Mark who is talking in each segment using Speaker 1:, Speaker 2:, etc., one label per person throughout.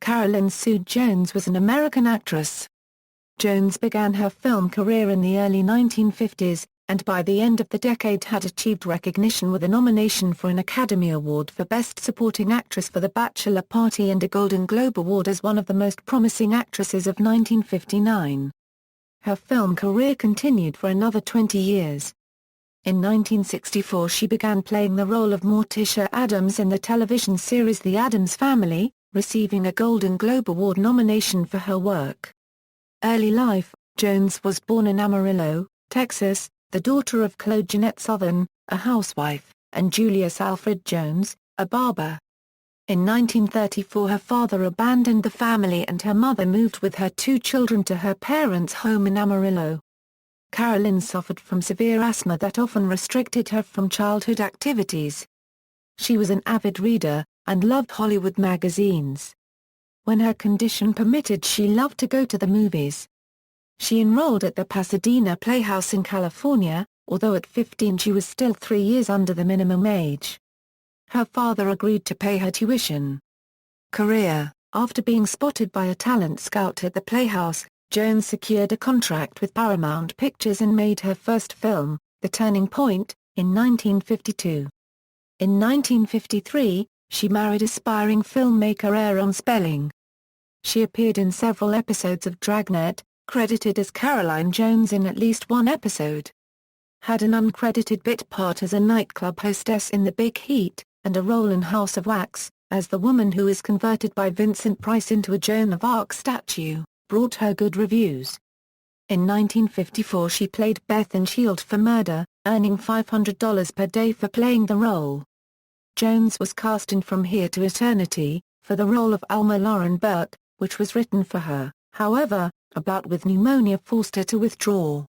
Speaker 1: Carolyn Jones was an American actress. Jones began her film career in the early 1950s, and by the end of the decade had achieved recognition with a nomination for an Academy Award for Best Supporting Actress for The Bachelor Party and a Golden Globe Award as one of the most promising actresses of 1959. Her film career continued for another 20 years. In 1964 she began playing the role of Morticia Addams in the television series The Addams Family, receiving a Golden Globe Award nomination for her work. Early life: Jones was born in Amarillo, Texas, the daughter of Claude Jeanette Southern, a housewife, and Julius Alfred Jones, a barber. In 1934 her father abandoned the family and her mother moved with her 2 children to her parents' home in Amarillo. Carolyn suffered from severe asthma that often restricted her from childhood activities. She was an avid reader, and loved Hollywood magazines. When her condition permitted she loved to go to the movies. She enrolled at the Pasadena Playhouse in California, although at 15 she was still 3 years under the minimum age. Her father agreed to pay her tuition. Career: after being spotted by a talent scout at the Playhouse, Jones secured a contract with Paramount Pictures and made her first film, The Turning Point, in 1952. In 1953, she married aspiring filmmaker Aaron Spelling. She appeared in several episodes of Dragnet, credited as Carolyn Jones in at least one episode. Had an uncredited bit part as a nightclub hostess in The Big Heat, and a role in House of Wax, as the woman who is converted by Vincent Price into a Joan of Arc statue, brought her good reviews. In 1954 she played Beth in Shield for Murder, earning $500 per day for playing the role. Jones was cast in From Here to Eternity, for the role of Alma Lauren Burke, which was written for her. However, a bout with pneumonia forced her to withdraw.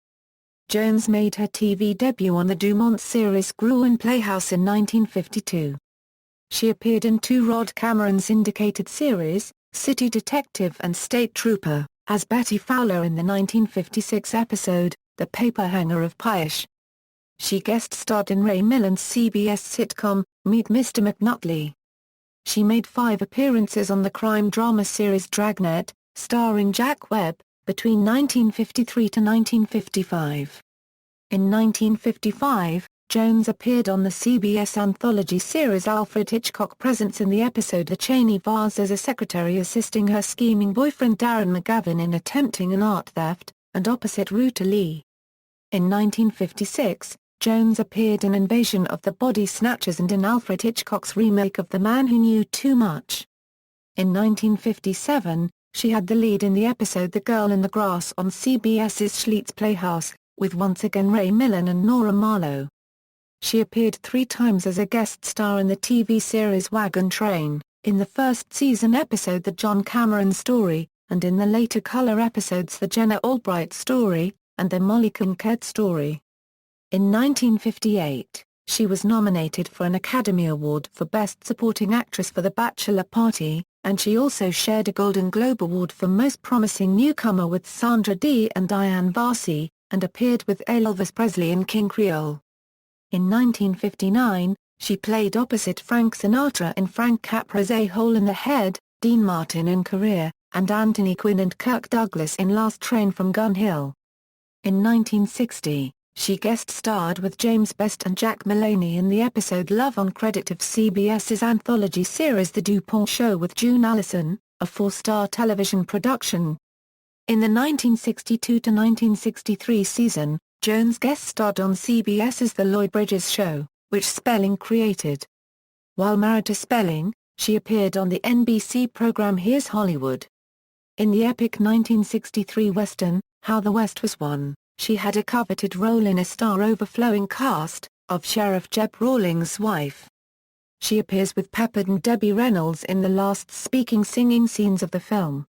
Speaker 1: Jones made her TV debut on the Dumont series Gruen Playhouse in 1952. She appeared in 2 Rod Cameron syndicated series, City Detective and State Trooper, as Betty Fowler in the 1956 episode, The Paperhanger of Piesh. She guest-starred in Ray Milland's CBS sitcom, Meet Mr. McNutley. She made 5 appearances on the crime drama series Dragnet, starring Jack Webb, between 1953 to 1955. In 1955, Jones appeared on the CBS anthology series Alfred Hitchcock Presents in the episode The Cheney Vase as a secretary assisting her scheming boyfriend Darren McGavin in attempting an art theft, and opposite Ruta Lee. In 1956, Jones appeared in Invasion of the Body Snatchers and in Alfred Hitchcock's remake of The Man Who Knew Too Much. In 1957, she had the lead in the episode The Girl in the Grass on CBS's Schlitz Playhouse, with once again Ray Milland and Nora Marlowe. She appeared 3 times as a guest star in the TV series Wagon Train, in the first season episode The John Cameron Story, and in the later color episodes The Jenna Albright Story, and The Molly Kincaid Story. In 1958, she was nominated for an Academy Award for Best Supporting Actress for The Bachelor Party, and she also shared a Golden Globe Award for Most Promising Newcomer with Sandra Dee and Diane Varsi, and appeared with Elvis Presley in King Creole. In 1959, she played opposite Frank Sinatra in Frank Capra's A Hole in the Head, Dean Martin in Career, and Anthony Quinn and Kirk Douglas in Last Train from Gun Hill. In 1960, she guest-starred with James Best and Jack Maloney in the episode Love on Credit of CBS's anthology series The DuPont Show with June Allison, a 4-star television production. In the 1962-1963 season, Jones guest-starred on CBS's The Lloyd Bridges Show, which Spelling created. While married to Spelling, she appeared on the NBC program Here's Hollywood. In the epic 1963 western, How the West Was Won, she had a coveted role in a star-overflowing cast, of Sheriff Jeb Rawlings' wife. She appears with Pepper and Debbie Reynolds in the last speaking-singing scenes of the film.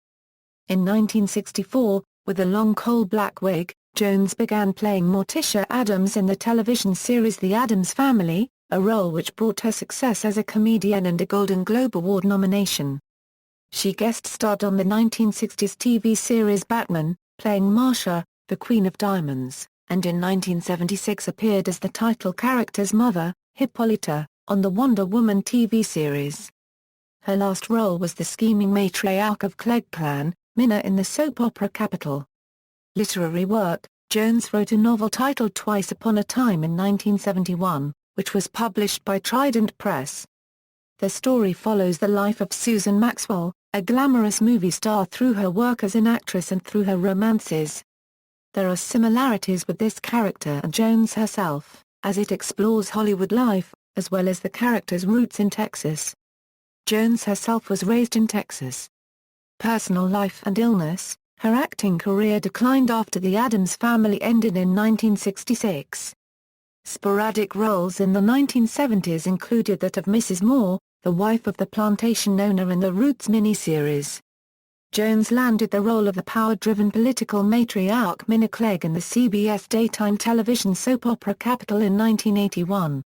Speaker 1: In 1964, with a long coal-black wig, Jones began playing Morticia Addams in the television series The Addams Family, a role which brought her success as a comedian and a Golden Globe Award nomination. She guest-starred on the 1960s TV series Batman, playing Marsha, the Queen of Diamonds, and in 1976 appeared as the title character's mother, Hippolyta, on the Wonder Woman TV series. Her last role was the scheming matriarch of Clegg clan, Minna in the soap opera Capital. Literary work: Jones wrote a novel titled Twice Upon a Time in 1971, which was published by Trident Press. The story follows the life of Susan Maxwell, a glamorous movie star through her work as an actress and through her romances. There are similarities with this character and Jones herself, as it explores Hollywood life, as well as the character's roots in Texas. Jones herself was raised in Texas. Personal life and illness: her acting career declined after The Addams Family ended in 1966. Sporadic roles in the 1970s included that of Mrs. Moore, the wife of the plantation owner in the Roots miniseries. Jones landed the role of the power-driven political matriarch Minna Clegg in the CBS daytime television soap opera Capital in 1981.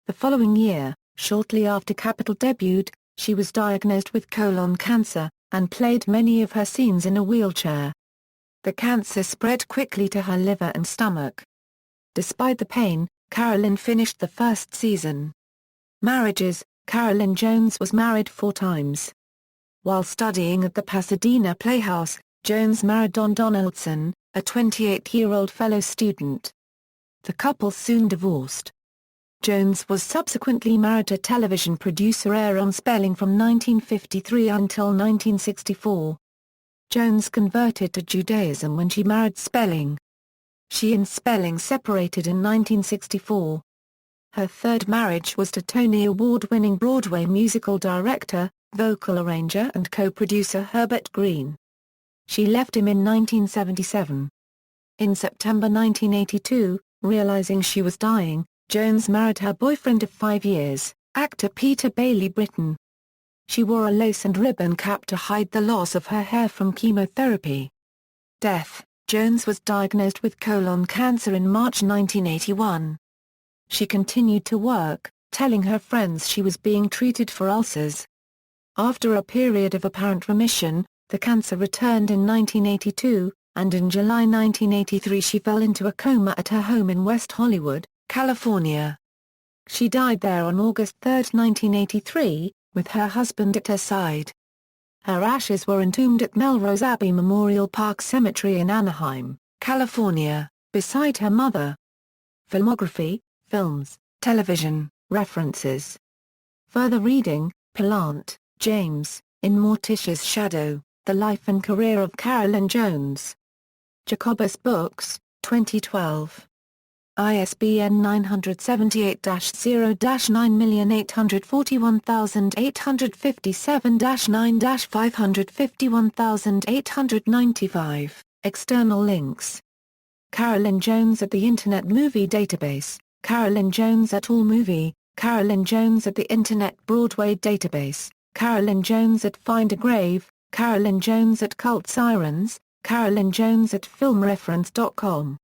Speaker 1: The following year, shortly after Capital debuted, she was diagnosed with colon cancer, and played many of her scenes in a wheelchair. The cancer spread quickly to her liver and stomach. Despite the pain, Carolyn finished the first season. Marriages: Carolyn Jones was married 4 times. While studying at the Pasadena Playhouse, Jones married Don Donaldson, a 28-year-old fellow student. The couple soon divorced. Jones was subsequently married to television producer Aaron Spelling from 1953 until 1964. Jones converted to Judaism when she married Spelling. She and Spelling separated in 1964. Her third marriage was to Tony Award-winning Broadway musical director, vocal arranger and co-producer Herbert Green. She left him in 1977. In September 1982, realizing she was dying, Jones married her boyfriend of 5 years, actor Peter Bailey Britton. She wore a lace and ribbon cap to hide the loss of her hair from chemotherapy. Death: Jones was diagnosed with colon cancer in March 1981. She continued to work, telling her friends she was being treated for ulcers. After a period of apparent remission, the cancer returned in 1982, and in July 1983 she fell into a coma at her home in West Hollywood, California. She died there on August 3, 1983, with her husband at her side. Her ashes were entombed at Melrose Abbey Memorial Park Cemetery in Anaheim, California, beside her mother. Filmography: films, television, references. Further reading: Pallant, James, In Morticia's Shadow, The Life and Career of Carolyn Jones. Jacobus Books, 2012. ISBN 978-0-9841857-9-551895. External links. Carolyn Jones at the Internet Movie Database, Carolyn Jones at AllMovie, Carolyn Jones at the Internet Broadway Database, Carolyn Jones at Find a Grave, Carolyn Jones at Cult Sirens, Carolyn Jones at FilmReference.com.